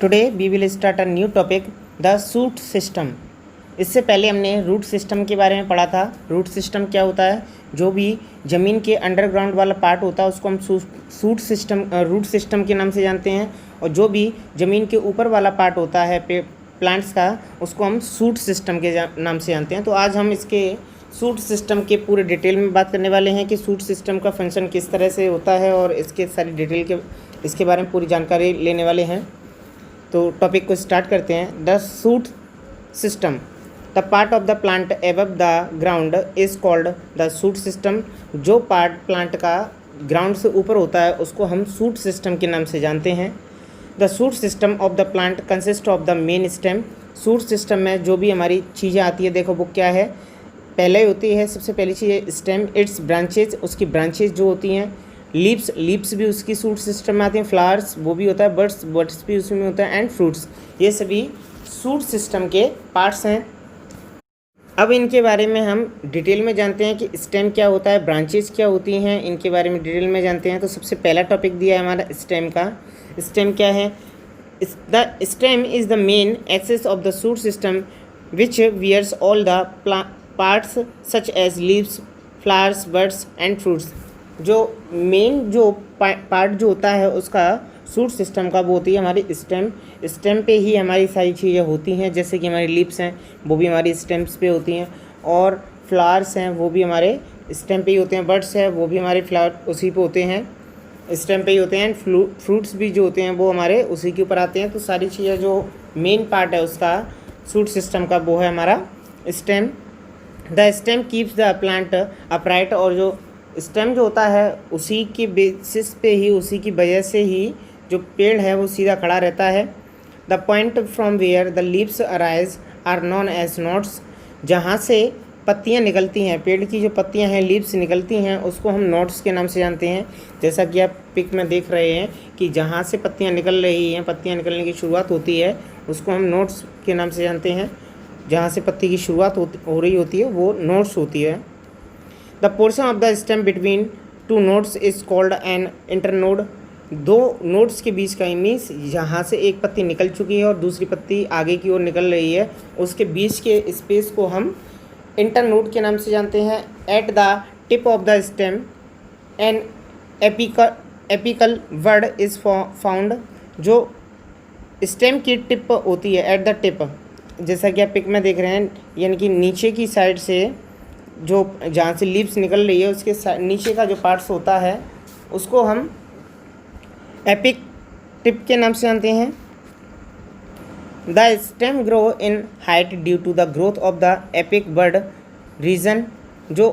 Today we will start a new topic the shoot system. इससे पहले हमने root system के बारे में पढ़ा था। रूट सिस्टम क्या होता है? जो भी ज़मीन के अंडरग्राउंड वाला पार्ट होता है उसको हम रूट सिस्टम के नाम से जानते हैं, और जो भी ज़मीन के ऊपर वाला पार्ट होता है प्लांट्स का उसको हम सूट सिस्टम के नाम से जानते हैं। तो आज हम इसके सूट सिस्टम के पूरे डिटेल में बात करने वाले हैं कि सूट सिस्टम का फंक्शन किस तरह से होता है, और इसके सारी डिटेल इसके बारे में पूरी जानकारी लेने वाले हैं। तो टॉपिक को स्टार्ट करते हैं। The shoot system, the part of the plant above the ground is called the shoot system. जो पार्ट प्लांट का ग्राउंड से ऊपर होता है उसको हम सूट सिस्टम के नाम से जानते हैं। The shoot system of the plant consist of the main stem. Shoot system में जो भी हमारी चीज़ें आती है, देखो वो क्या है, पहले होती है सबसे पहली चीज़ है स्टेम, इट्स ब्रांचेज, उसकी ब्रांचेज जो होती हैं। लीव्स भी उसकी सूट सिस्टम में आती हैं। फ्लावर्स वो भी होता है, बर्ड्स भी उसमें होता है, एंड फ्रूट्स, ये सभी सूट सिस्टम के पार्ट्स हैं। अब इनके बारे में हम डिटेल में जानते हैं कि स्टेम क्या होता है, ब्रांचेज क्या होती हैं, इनके बारे में डिटेल में जानते हैं। तो सबसे पहला टॉपिक दिया है हमारा स्टेम का। स्टेम क्या है? The stem is the main axis of the shoot system which bears all the parts such as leaves, flowers, buds and fruits. जो मेन जो पार्ट जो होता है उसका सूट सिस्टम का वो होती है हमारी स्टेम। स्टेम पे ही हमारी सारी चीज़ें होती हैं, जैसे कि हमारी लीव्स हैं वो भी हमारी स्टेम्स पे होती हैं, और फ्लावर्स हैं वो भी हमारे स्टेम पे ही होते हैं, बर्ड्स हैं वो भी हमारे फ्लावर उसी पे होते हैं, स्टेम पे ही होते हैं, एंड फ्रूट्स भी जो होते हैं वो हमारे उसी के ऊपर आते हैं। तो सारी चीज़ें जो मेन पार्ट है उसका सूट सिस्टम का वो है हमारा stem. The stem keeps the plant upright, और जो स्टेम जो होता है उसी के बेसिस पे ही, उसी की वजह से ही जो पेड़ है वो सीधा खड़ा रहता है। The point from where the leaves arise are known as nodes. जहाँ से पत्तियाँ निकलती हैं, पेड़ की जो पत्तियाँ हैं, लीव्स निकलती हैं, उसको हम नोट्स के नाम से जानते हैं। जैसा कि आप पिक में देख रहे हैं कि जहाँ से पत्तियाँ निकल रही हैं, पत्तियाँ निकलने की शुरुआत होती है, उसको हम नोट्स के नाम से जानते हैं। जहाँ से पत्ती की शुरुआत हो रही होती है वो नोट्स होती है। The portion of the stem between two nodes is called an internode. दो नोड्स के बीच का मीन्स जहाँ से एक पत्ती निकल चुकी है और दूसरी पत्ती आगे की ओर निकल रही है, उसके बीच के स्पेस को हम इंटरनोड के नाम से जानते हैं। At the tip of the stem an apical bud is found. जो स्टेम की टिप होती है, एट द टिप, जैसा कि आप पिक में देख रहे हैं, यानी कि नीचे की साइड से जो जहाँ से लीव्स निकल रही है उसके नीचे का जो पार्ट्स होता है उसको हम एपिक टिप के नाम से जानते हैं। The stem grow in height due to the growth of the apical bud region. जो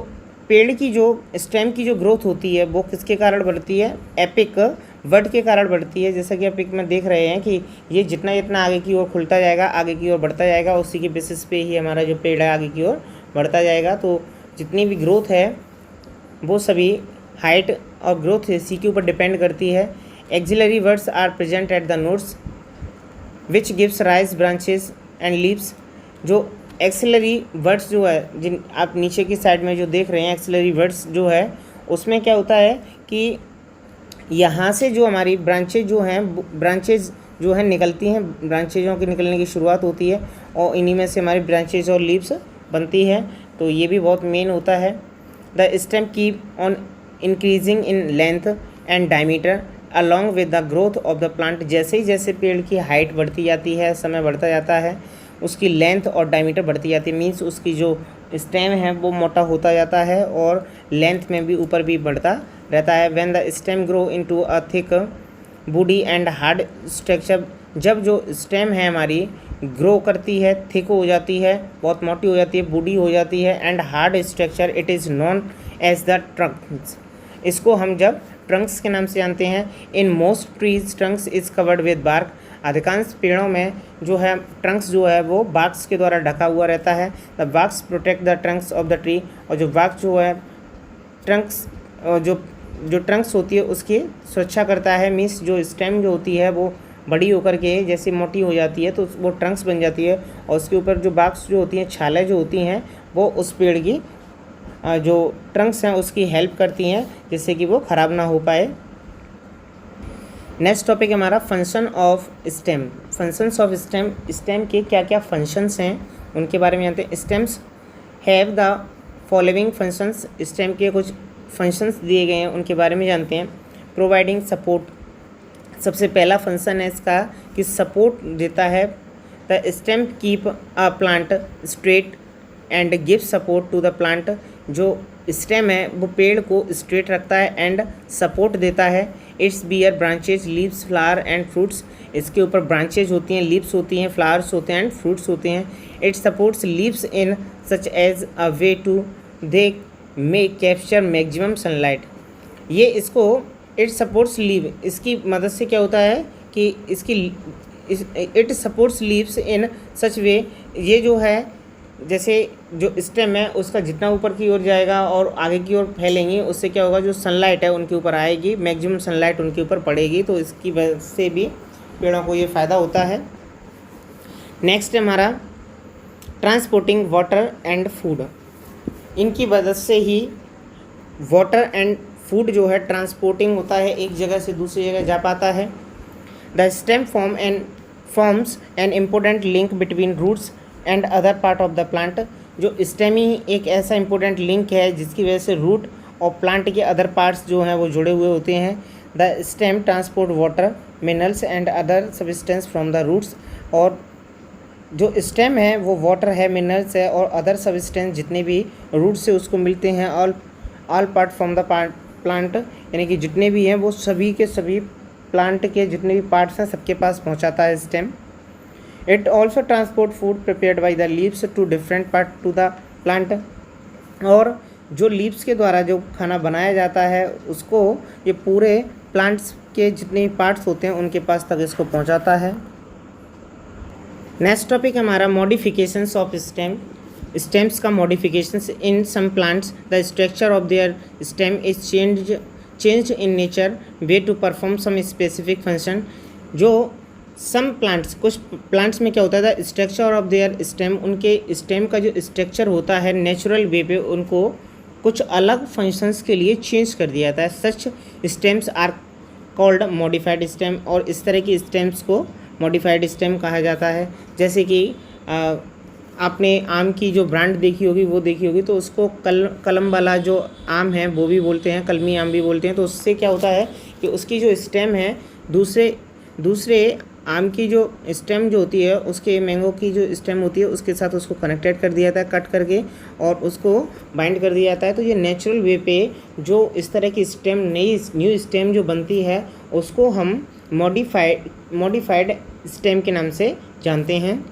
पेड़ की जो स्टेम की जो ग्रोथ होती है वो किसके कारण बढ़ती है? एपिक वर्ड के कारण बढ़ती है। जैसा कि आप पिक में देख रहे हैं कि ये जितना जितना आगे की ओर खुलता जाएगा, आगे की ओर बढ़ता जाएगा, उसी के बेसिस पे ही हमारा जो पेड़ है आगे की ओर बढ़ता जाएगा। तो जितनी भी ग्रोथ है वो सभी हाइट और ग्रोथ इसी के ऊपर डिपेंड करती है। Axillary buds are present at the nodes which gives rise branches and leaves. जो एक्सिलरी वर्ड्स जो है, जिन आप नीचे की साइड में जो देख रहे हैं, एक्सिलरी वर्ड्स जो है उसमें क्या होता है कि यहाँ से जो हमारी ब्रांचेज जो हैं निकलती हैं, ब्रांचेजों के निकलने की शुरुआत होती है, और इन्हीं में से हमारी ब्रांचेज और लीव्स बनती है। तो ये भी बहुत मेन होता है। The stem keep on increasing in length and diameter along with the growth of the plant. जैसे ही जैसे पेड़ की हाइट बढ़ती जाती है, समय बढ़ता जाता है, उसकी लेंथ और डायमीटर बढ़ती जाती है। मीन्स उसकी जो स्टेम है वो मोटा होता जाता है और लेंथ में भी ऊपर भी बढ़ता रहता है। When the stem grow into a thick body and hard structure. जब जो स्टेम है हमारी ग्रो करती है, थिक हो जाती है, बहुत मोटी हो जाती है, बूढ़ी हो जाती है, and hard structure, it is known as the trunks. इसको हम जब ट्रंक्स के नाम से जानते हैं। In most trees trunks is covered with bark. अधिकांश पेड़ों में जो है ट्रंक्स जो है वो बार्क्स के द्वारा ढका हुआ रहता है। The barks protect the Trunks of the tree. और जो बार्क जो है ट्रंक्स जो ट्रंक्स होती है उसकी सुरक्षा करता है। मीन्स जो स्टेम जो होती है वो बड़ी होकर के जैसे मोटी हो जाती है तो वो ट्रंक्स बन जाती है, और उसके ऊपर जो बार्क्स जो होती हैं, छालें जो होती हैं, वो उस पेड़ की जो ट्रंक्स हैं उसकी हेल्प करती हैं जिससे कि वो ख़राब ना हो पाए। नेक्स्ट टॉपिक है हमारा function of stem. Functions of stem, stem के क्या क्या फंक्शंस हैं उनके बारे में जानते हैं। Stems have the following functions, stem के कुछ फंक्शंस दिए गए हैं उनके बारे में जानते हैं। प्रोवाइडिंग सपोर्ट, सबसे पहला फंक्शन है इसका कि सपोर्ट देता है। The stem keep a plant straight and give support to the plant, जो स्टेम है वो पेड़ को स्ट्रेट रखता है एंड सपोर्ट देता है। It's bear branches leaves flower and fruits, इसके ऊपर ब्रांचेज होती हैं, लीव्स होती हैं, फ्लावर्स होते हैं एंड फ्रूट्स होते हैं। It supports leaves in such as a way to they may capture maximum sunlight, ये इसको इट सपोर्ट्स लीव, इसकी मदद से क्या होता है कि इट सपोर्ट्स लीव्स इन सच वे, ये जो है जैसे जो स्टेम है उसका जितना ऊपर की ओर जाएगा और आगे की ओर फैलेंगी उससे क्या होगा, जो सनलाइट है उनके ऊपर आएगी, मैक्सिमम सनलाइट उनके ऊपर पड़ेगी, तो इसकी वजह से भी पेड़ों को ये फ़ायदा होता है। नेक्स्ट है हमारा ट्रांसपोर्टिंग वाटर एंड फूड, इनकी वजह से ही वाटर एंड फूड जो है ट्रांसपोर्टिंग होता है, एक जगह से दूसरी जगह जा पाता है। The stem forms an important link between roots and other part of the plant, जो स्टेम ही एक ऐसा इंपॉर्टेंट लिंक है जिसकी वजह से रूट और प्लांट के अदर पार्ट्स जो हैं वो जुड़े हुए होते हैं। The stem transport water minerals and other substance from the roots, और जो स्टेम है वो वाटर है, मिनरल्स है और अदर सब्सटेंस जितने भी रूट से उसको मिलते हैं, all part from the plant, यानी कि जितने भी हैं वो सभी के सभी प्लांट के जितने भी पार्ट्स हैं सबके पास पहुंचाता है stem. It also transport food prepared by the leaves to different part to the plant, और जो लीव्स के द्वारा जो खाना बनाया जाता है उसको ये पूरे प्लांट्स के जितने पार्ट्स होते हैं उनके पास तक इसको पहुंचाता है। नेक्स्ट टॉपिक हमारा मॉडिफिकेशंस ऑफ स्टेम। स्टेम्स का modifications in some plants, the structure of their stem is change in nature way to perform some specific function, जो सम प्लांट्स, कुछ प्लांट्स में क्या होता है, the structure of their stem, उनके stem का जो स्ट्रक्चर होता है नेचुरल वे पे उनको कुछ अलग फंक्शंस के लिए चेंज कर दिया जाता है। Such stems are called modified stem, और इस तरह की स्टेम्स को मॉडिफाइड स्टेम कहा जाता है। जैसे कि आपने आम की जो ब्रांड देखी होगी वो देखी होगी, तो उसको कलम वाला जो आम है वो भी बोलते हैं, कलमी आम भी बोलते हैं। तो उससे क्या होता है कि उसकी जो स्टेम है दूसरे आम की जो स्टेम जो होती है, उसके मैंगो की जो स्टेम होती है उसके साथ उसको कनेक्टेड कर दिया जाता है कट करके, और उसको बाइंड कर दिया जाता है। तो ये नेचुरल वे पे जो इस तरह की स्टेम, न्यू स्टेम जो बनती है उसको हम मॉडिफाइड स्टेम के नाम से जानते हैं।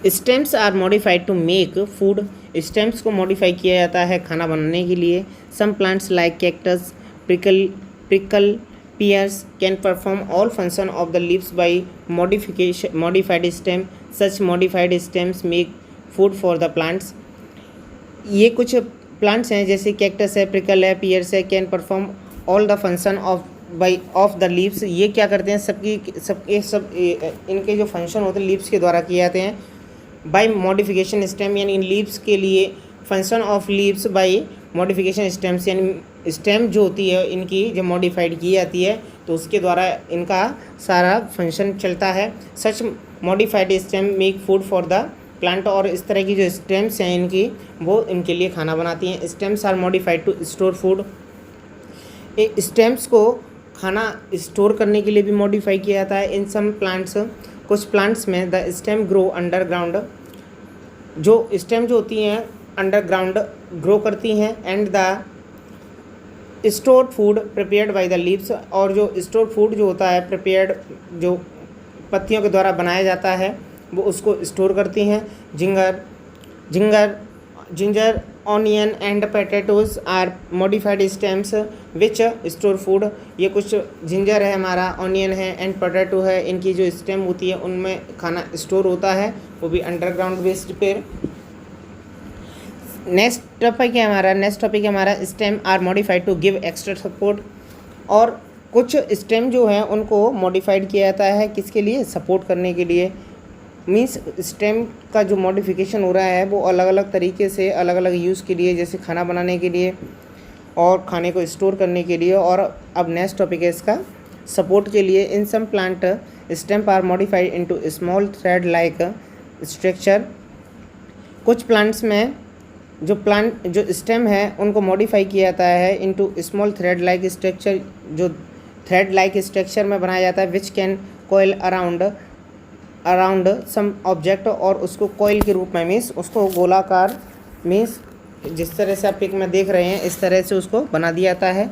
Stems are modified to make food, stems को मॉडिफाई किया जाता है खाना बनाने के लिए। Some plants like cactus, prickle pears can perform all function of the leaves by modified stem. Such modified stems make food for the plants. ये कुछ प्लांट्स हैं जैसे कैक्टस है, प्रिकल है, पियर्स है, can perform all the function of the leaves. ये क्या करते हैं, सब इनके जो फंक्शन होते हैं लीव्स के द्वारा किए जाते हैं। बाय मॉडिफिकेशन स्टेम, यानी इन लीव्स के लिए function of leaves by modification stems, यानी स्टेम जो होती है इनकी जब मॉडिफाइड की जाती है तो उसके द्वारा इनका सारा फंक्शन चलता है। Such modified stem make food for the plant, और इस तरह की जो स्टेम्स हैं इनकी वो इनके लिए खाना बनाती हैं। Stems are modified to store food, stems को खाना स्टोर करने के लिए भी मॉडिफाई किया जाता है। इन सम प्लांट्स, कुछ प्लांट्स में द स्टेम ग्रो अंडरग्राउंड, जो स्टेम जो होती हैं अंडरग्राउंड ग्रो करती हैं। And the stored food prepared by the leaves, और जो स्टोर्ड फूड जो होता है प्रिपेयर्ड जो पत्तियों के द्वारा बनाया जाता है वो उसको स्टोर करती हैं। Ginger onion and potatoes are modified stems which store food, ये कुछ जिंजर है हमारा, ऑनियन है एंड पोटैटो है, इनकी जो स्टेम होती है उनमें खाना स्टोर होता है, वो भी अंडरग्राउंड बेस्ड पे। नेक्स्ट टॉपिक है हमारा stem are modified to give extra support, और कुछ स्टेम जो हैं उनको मॉडिफाइड किया जाता है किसके लिए, सपोर्ट करने के लिए। मीन्स स्टेम का जो मॉडिफिकेशन हो रहा है वो अलग अलग तरीके से अलग अलग यूज़ के लिए, जैसे खाना बनाने के लिए और खाने को स्टोर करने के लिए। और अब नेक्स्ट टॉपिक है इसका सपोर्ट के लिए in some plant stem are modified into small thread like structure. कुछ प्लांट्स में जो स्टेम है उनको मॉडिफाई किया जाता है into small thread like structure, जो थ्रेड लाइक स्ट्रक्चर में बनाया जाता है, which can coil around some object, और उसको कोयल के रूप में मीन्स उसको गोलाकार मीन्स जिस तरह से आप पिक में देख रहे हैं इस तरह से उसको बना दिया जाता है।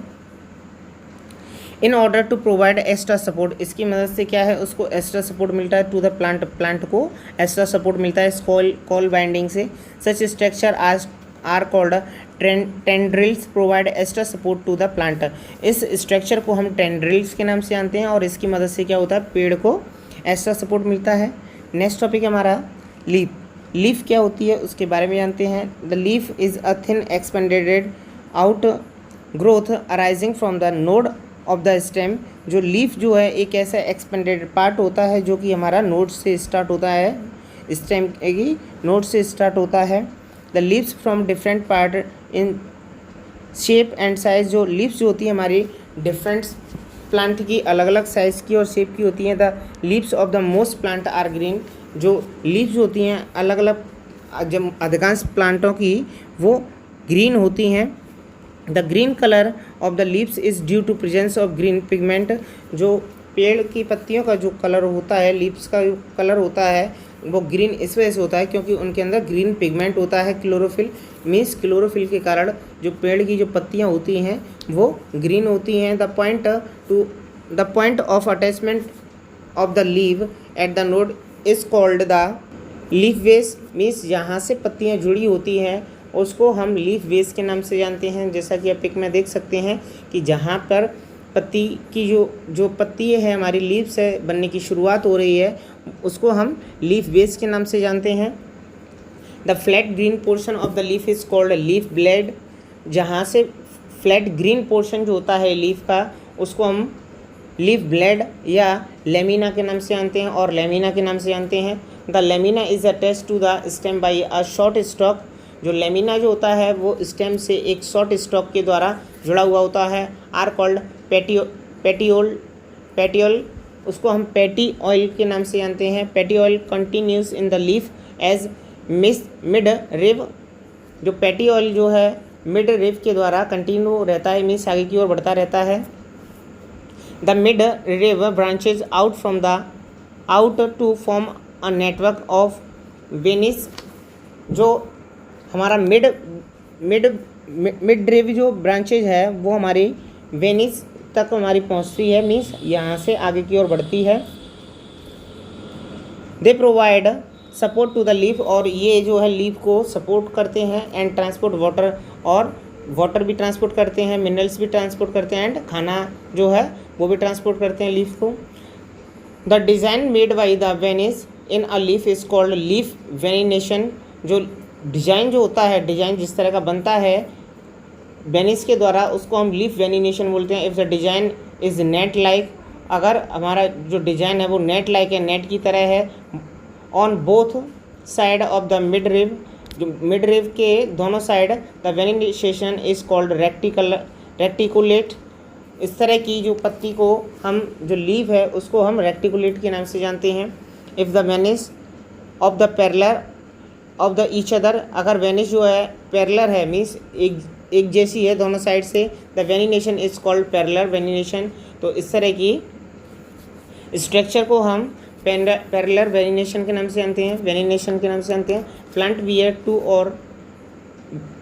In order to provide extra support, इसकी मदद से क्या है उसको एक्स्ट्रा सपोर्ट मिलता है टू द प्लांट को एक्स्ट्रा सपोर्ट मिलता है कॉल बाइंडिंग से। Such structure are called tendrils provide extra support to the plant. इस स्ट्रक्चर को हम टेंड्रिल्स के नाम से जानते हैं और इसकी मदद से क्या होता है पेड़ को एक्स्ट्रा सपोर्ट मिलता है। नेक्स्ट टॉपिक है हमारा लीफ क्या होती है उसके बारे में जानते हैं। The leaf is a thin expanded out growth arising from the node of the stem. जो लीफ जो है एक ऐसा एक्सपेंडेड पार्ट होता है जो कि हमारा नोड से स्टार्ट होता है, स्टेम की नोड से स्टार्ट होता है। The leaves from different part in shape and size, जो लीव्स जो होती है हमारी डिफरेंट प्लांट की अलग अलग साइज़ की और शेप की होती हैं। The leaves of the most plant are green, जो लीव्स होती हैं अलग अलग जब अधिकांश प्लांटों की वो ग्रीन होती हैं। The green colour of the leaves is due to presence of green pigment, जो पेड़ की पत्तियों का जो कलर होता है, लीव्स का जो कलर होता है वो ग्रीन इस वजह से होता है क्योंकि उनके अंदर ग्रीन पिगमेंट होता है। क्लोरोफिल मीन्स क्लोरोफिल के कारण जो पेड़ की जो पत्तियां होती हैं वो ग्रीन होती हैं। The point of attachment of the leave at the node is called the leaf base, means जहाँ से पत्तियाँ जुड़ी होती हैं उसको हम लीफ बेस के नाम से जानते हैं। जैसा कि आप पिक में देख सकते हैं कि जहाँ पर पत्ती की जो पत्ती है हमारी लीफ से बनने की शुरुआत हो रही है उसको हम लीफ बेस के नाम से जानते हैं। The flat green portion of the leaf is called leaf blade, जहाँ से फ्लैट ग्रीन पोर्शन जो होता है लीफ का उसको हम लीफ ब्लेड या लेमिना के नाम से जानते हैं और लेमिना के नाम से जानते हैं। The lamina is attached to the stem by a short stalk, जो लेमिना जो होता है वो स्टेम से एक शॉर्ट स्टॉक के द्वारा जुड़ा हुआ होता है। आर कॉल्ड पेटियोल, उसको हम पैटी ऑयल के नाम से जानते हैं। Petiole continues in the leaf as midrib, जो पैटी ऑयल जो है मिड रिव के द्वारा कंटिन्यू रहता है, मीन्स आगे की ओर बढ़ता रहता है। The midrib branches out to form a network of veins, जो हमारा मिड रिव जो ब्रांचेज है वो हमारी वेनिस तक हमारी पहुंचती है, मीन्स यहाँ से आगे की ओर बढ़ती है। They provide support to the leaf, और ये जो है लीफ को सपोर्ट करते हैं एंड ट्रांसपोर्ट वाटर, और वाटर भी ट्रांसपोर्ट करते हैं, मिनरल्स भी ट्रांसपोर्ट करते हैं एंड खाना जो है वो भी ट्रांसपोर्ट करते हैं लीफ को। The design made by the veins in a leaf is called leaf venation, जो डिज़ाइन जो होता है, डिज़ाइन जिस तरह का बनता है वेनिस के द्वारा उसको हम लीफ वेनिनेशन बोलते हैं। If the design is net like, अगर हमारा जो डिज़ाइन है वो नेट लाइक है, नेट की तरह है। On both side of the midrib, जो मिड रिव के दोनों side the venation is called reticulate. इस तरह की जो पत्ती को हम जो लीव है उसको हम रेक्टिकुलेट के नाम से जानते हैं। If the Venice of the parallel of the each other, अगर वेनिस जो है पैरेलल है मीन्स एक जैसी है दोनों साइड से, the venation is called parallel वेनिनेशन। तो इस तरह की स्ट्रक्चर को हम पैरेलल वेनिनेशन के नाम से जानते हैं। Plant weird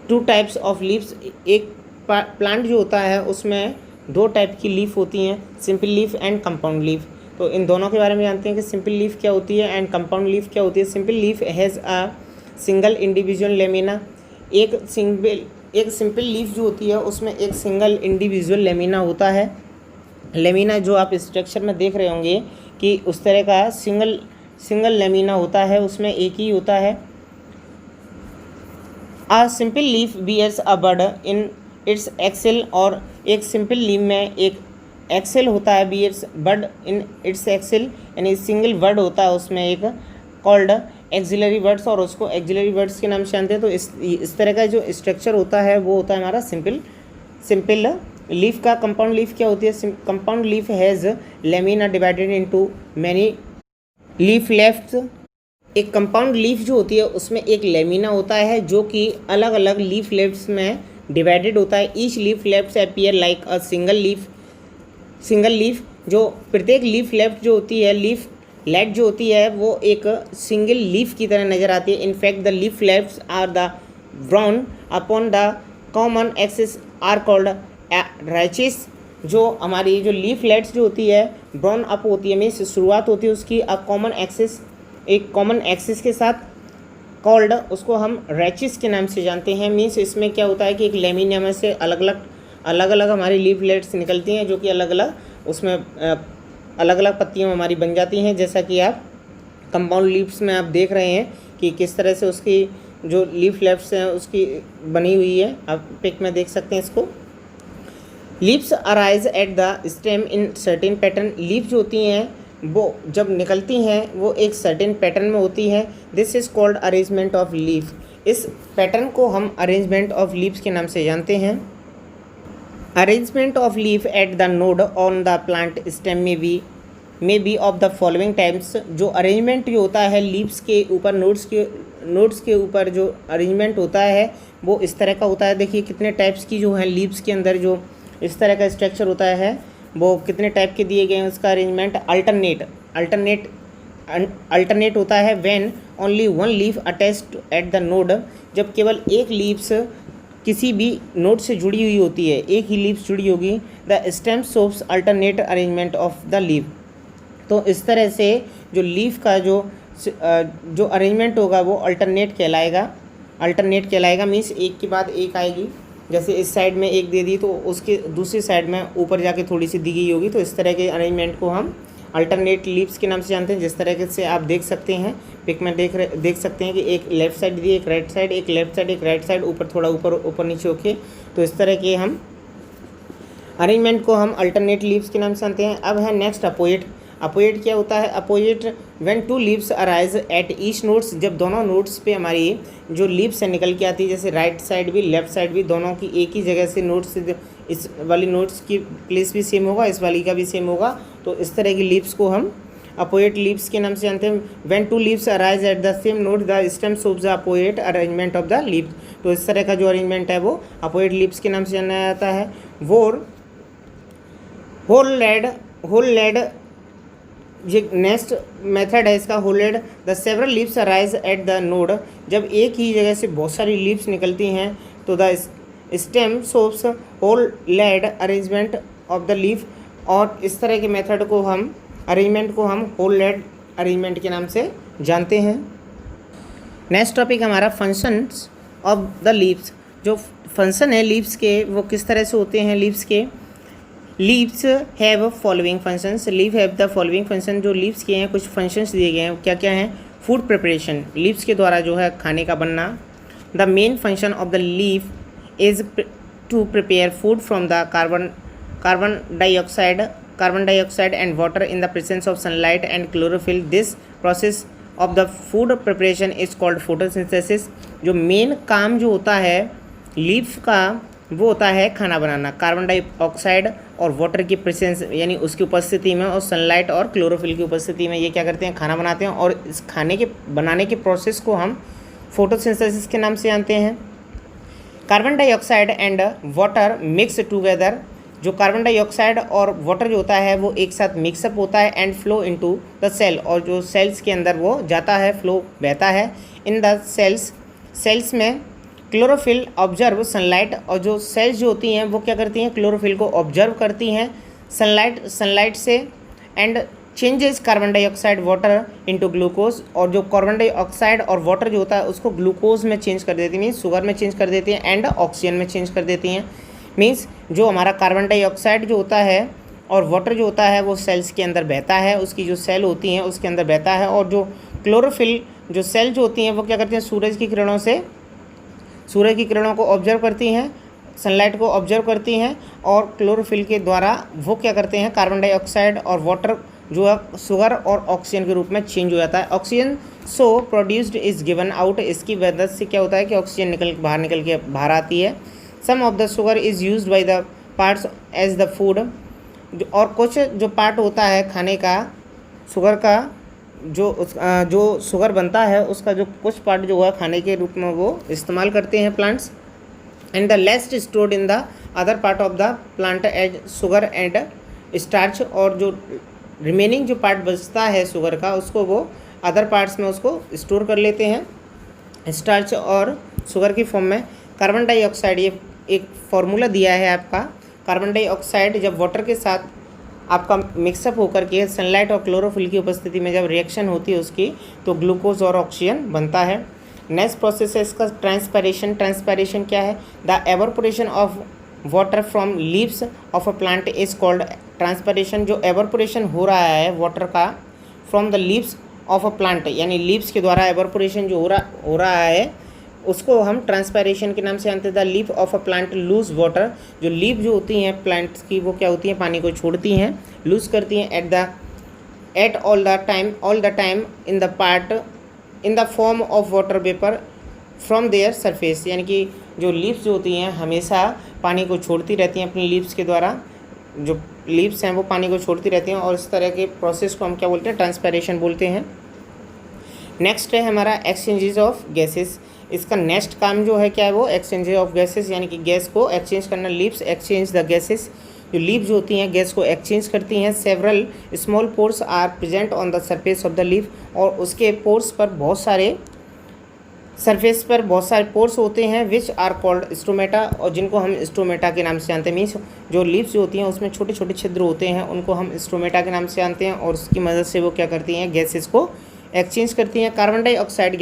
two types of leaves, एक प्लांट जो होता है उसमें दो टाइप की लीफ होती हैं, simple leaf and compound leaf. तो इन दोनों के बारे में जानते हैं कि सिंपल लीफ क्या होती है एंड कंपाउंड लीफ क्या होती है। Simple leaf has a single individual lamina, एक सिंपल लीफ जो होती है उसमें एक सिंगल इंडिविजुअल लेमिना होता है। लेमिना जो आप स्ट्रक्चर में देख रहे होंगे कि उस तरह का सिंगल लेमिना होता है, उसमें एक ही होता है। A simple leaf bears a bud in its axil, और एक सिंपल लीफ में एक एक्सेल होता है, bears bud in its axil, यानी सिंगल वर्ड होता है उसमें एक, कॉल्ड एक्सिलरी वर्ड्स, और उसको एक्सिलरी वर्ड्स के नाम से जानते हैं। तो इस तरह का जो स्ट्रक्चर होता है वो होता है हमारा सिंपल लीफ का कंपाउंड लीफ क्या होती है? Compound leaf has lamina divided into many leaf left. एक कंपाउंड लीफ जो होती है उसमें एक लेमिना होता है जो कि अलग अलग लीफ लेफ्ट्स में डिवाइडेड होता है। Each leaflets appear like a single leaf. जो प्रत्येक लीफ लेफ्ट जो होती है, लीफ लेट जो होती है, वो एक सिंगल लीफ की तरह नज़र आती है। In fact the leaflets are the borne upon the common axis are called rachis. जो हमारी जो लीफ लेट्स जो होती है ब्राउन अप होती है, मीन्स शुरुआत होती है उसकी कॉमन एक्सिस, एक कॉमन एक्सिस के साथ, कॉल्ड उसको हम रैचिस के नाम से जानते हैं। मीन्स इसमें क्या होता है कि एक लेमिना में से अलग अलग हमारी लीफ लेट्स निकलती हैं जो कि अलग अलग उसमें अलग अलग पत्तियाँ हमारी बन जाती हैं। जैसा कि आप कंपाउंड लीव्स में आप देख रहे हैं कि किस तरह से उसकी जो लीफ लेट्स हैं उसकी बनी हुई है, आप पिक में देख सकते हैं इसको। Leaves arise at the stem in certain pattern. Leaf जो होती हैं वो जब निकलती हैं वो एक सर्टेन पैटर्न में होती है। This is called arrangement of leaf. इस पैटर्न को हम अरेंजमेंट ऑफ लीव्स के नाम से जानते हैं। Arrangement of leaf at the node on the plant stem may be of the following types. जो अरेंजमेंट जो होता है लीव्स के ऊपर, नोड्स के ऊपर जो अरेंजमेंट होता है वो इस तरह का होता है। देखिए कितने टाइप्स की जो है लीव्स के अंदर जो इस तरह का स्ट्रक्चर होता है वो कितने टाइप के दिए गए हैं। उसका अरेंजमेंट अल्टरनेट होता है। When only one leaf attached eight the node. जब केवल एक लीव्स किसी भी नोड से जुड़ी हुई होती है, एक ही लीव्स जुड़ी होगी। The stem shows alternate arrangement of the leaf. तो इस तरह से जो लीफ का जो अरेंजमेंट होगा वो अल्टरनेट कहलाएगा। मीन्स एक के बाद एक आएगी। जैसे इस साइड में एक दे दी तो उसके दूसरी साइड में ऊपर जाके थोड़ी सी दी गई होगी। तो इस तरह के अरेंजमेंट को हम अल्टरनेट लीव्स के नाम से जानते हैं। जिस तरीके से आप देख सकते हैं पिक में देख सकते हैं कि एक लेफ्ट साइड दी, एक राइट साइड, एक लेफ्ट साइड, एक राइट साइड, ऊपर थोड़ा ऊपर नीचे होके। तो इस तरह के हम अरेंजमेंट को हम अल्टरनेट लीव्स के नाम से जानते हैं। अब है नेक्स्ट अपोजिट। अपोजिट क्या होता है? Opposite when two leaves arise at each nodes. जब दोनों नोड्स पे हमारी जो लीव्स है निकल के आती है, जैसे राइट साइड भी लेफ्ट साइड भी, दोनों की एक ही जगह से नोड्स, इस वाली नोड्स की प्लेस भी सेम होगा, इस वाली का भी सेम होगा। तो इस तरह की लीव्स को हम अपोजिट लीव्स के नाम से जानते हैं। When two leaves arise at the same node the stem shows the opposite arrangement of the leaves. तो इस तरह का जो अरेंजमेंट है वो अपोजिट लीव्स के नाम से जाना जाता है। होल लेड ये नेक्स्ट मेथड है इसका। Whorled the several leaves arise at the node. जब एक ही जगह से बहुत सारी लीव्स निकलती हैं तो the stem shows whorled arrangement of the leaf. और इस तरह के मेथड को हम अरेंजमेंट को हम होल लेड अरेंजमेंट के नाम से जानते हैं। नेक्स्ट टॉपिक हमारा फंक्शंस ऑफ द लीव्स। जो फंक्शन है लीव्स के वो किस तरह से होते हैं लीव्स के। Leaves have following functions. Leave have the following function. जो लीव्स के हैं कुछ फंक्शंस दिए गए हैं, क्या क्या हैं? फूड प्रिपरेशन, लीव्स के द्वारा जो है खाने का बनना। The main function of the leaf is to prepare food from the carbon dioxide and water in the presence of sunlight and chlorophyll. This process of the food preparation is called photosynthesis. जो main काम जो होता है leaf का वो होता है खाना बनाना। कार्बन डाइऑक्साइड और वाटर की प्रेजेंस यानी उसकी उपस्थिति में और सनलाइट और क्लोरोफिल की उपस्थिति में ये क्या करते हैं? खाना बनाते हैं। और इस खाने के बनाने के प्रोसेस को हम फोटोसिंथेसिस के नाम से जानते हैं। Carbon dioxide and water mix together. जो कार्बन डाइऑक्साइड और वाटर जो होता है वो एक साथ मिक्सअप होता है and flow into the cell. और जो सेल्स के अंदर वो जाता है, फ्लो बहता है। इन द सेल्स में क्लोरोफिल ऑब्जर्व सनलाइट। और जो सेल्स जो होती हैं वो क्या करती हैं? क्लोरोफिल को ऑब्जर्व करती हैं सनलाइट से and changes carbon dioxide water into glucose. और जो कार्बन डाइऑक्साइड और वाटर जो होता है उसको ग्लूकोज में चेंज कर देती हैं, मीन्स शुगर में चेंज कर देती हैं एंड ऑक्सीजन में चेंज कर देती हैं। मीन्स जो हमारा कार्बन डाइऑक्साइड जो होता है और वाटर जो होता है वो सेल्स के अंदर बहता है, उसकी जो सेल होती हैं उसके अंदर बहता है। और जो क्लोरोफिल जो सेल जो होती हैं वो क्या करती हैं? सूरज की किरणों को ऑब्जर्व करती हैं, सनलाइट को ऑब्जर्व करती हैं और क्लोरोफिल के द्वारा वो क्या करते हैं? कार्बन डाइऑक्साइड और वाटर जो है शुगर और ऑक्सीजन के रूप में चेंज हो जाता है। Oxygen so produced is given out. इसकी वजह से क्या होता है कि ऑक्सीजन बाहर निकल के बाहर आती है। Some of the sugar is used by the parts as the food, और कुछ जो पार्ट होता है खाने का शुगर का, जो शुगर बनता है उसका जो कुछ पार्ट जो है खाने के रूप में वो इस्तेमाल करते हैं plants. And the rest stored in the other part of the plant as sugar and starch, और जो रिमेनिंग जो पार्ट बचता है शुगर का उसको वो अदर पार्ट्स में उसको स्टोर कर लेते हैं स्टार्च और शुगर की फॉर्म में। कार्बन डाइऑक्साइड, ये एक फार्मूला दिया है आपका, कार्बन डाइऑक्साइड जब वाटर के साथ आपका मिक्सअप होकर के सनलाइट और क्लोरोफिल की उपस्थिति में जब रिएक्शन होती है उसकी, तो ग्लूकोज और ऑक्सीजन बनता है। नेक्स्ट प्रोसेस है इसका ट्रांसपैरेशन। ट्रांसपैरेशन क्या है? The evaporation of water from leaves of a plant is called transpiration. जो एवोपोरेशन हो रहा है वाटर का from the leaves of a plant, यानी लीव्स के द्वारा एवोपोरेशन जो हो रहा है उसको हम ट्रांसपैरेशन के नाम से जानते हैं। The leaf of a plant loose water, जो लीफ जो होती हैं प्लांट्स की वो क्या होती हैं, पानी को छोड़ती हैं, लूज करती हैं at all the time in the form of water vapour from their surface, यानी कि जो लीव्स जो होती हैं हमेशा पानी को छोड़ती रहती हैं अपनी लीव्स के द्वारा, जो लीव्स हैं वो पानी को छोड़ती रहती हैं, और इस तरह के प्रोसेस को हम क्या बोलते हैं, ट्रांसपैरेशन बोलते हैं। नेक्स्ट है हमारा एक्सचेंजेस ऑफ गैसेस। इसका नेक्स्ट काम जो है क्या है, वो एक्सचेंज ऑफ गैसेस, यानी कि गैस को एक्सचेंज करना। लीव्स एक्सचेंज द गैसेस, जो लीव जो होती हैं गैस को एक्सचेंज करती हैं। Several small pores are present on the surface of the leave, और उसके पोर्स पर बहुत सारे सरफेस पर बहुत सारे पोर्स होते हैं विच आर कॉल्ड स्टोमेटा, और जिनको हम स्टोमेटा के नाम से जानते हैं। मीन्स जो लीव्स जो होती हैं उसमें छोटे छोटे छिद्र होते हैं, उनको हम स्टोमेटा के नाम से जानते हैं, और उसकी मदद से वो क्या करती हैं, गैसेस को एक्सचेंज करती हैं। Carbon dioxide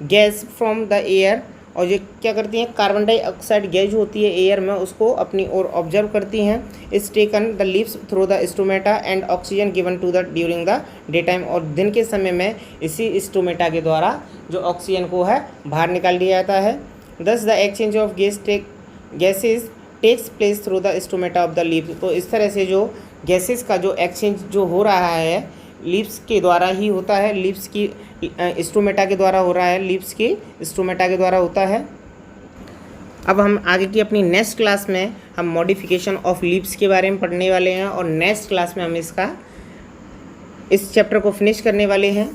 gas from the air, और ये क्या करती हैं, कार्बन डाइऑक्साइड गैस जो होती है एयर में उसको अपनी ओर ऑब्जर्व करती हैं। Is taken the leaves through the stomata and oxygen given to the during the day time, और दिन के समय में इसी स्टोमेटा के द्वारा जो ऑक्सीजन को है बाहर निकाल दिया जाता है। Thus the exchange of gases takes place through the stomata of the leave, तो इस तरह से जो गैसेस का जो एक्सचेंज जो हो रहा है लीव्स के द्वारा ही होता है, लीव्स की स्टोमेटा के द्वारा हो रहा है, लीव्स की स्टोमेटा के द्वारा होता है। अब हम आगे की अपनी नेक्स्ट क्लास में हम मॉडिफिकेशन ऑफ लीव्स के बारे में पढ़ने वाले हैं, और नेक्स्ट क्लास में हम इस चैप्टर को फिनिश करने वाले हैं।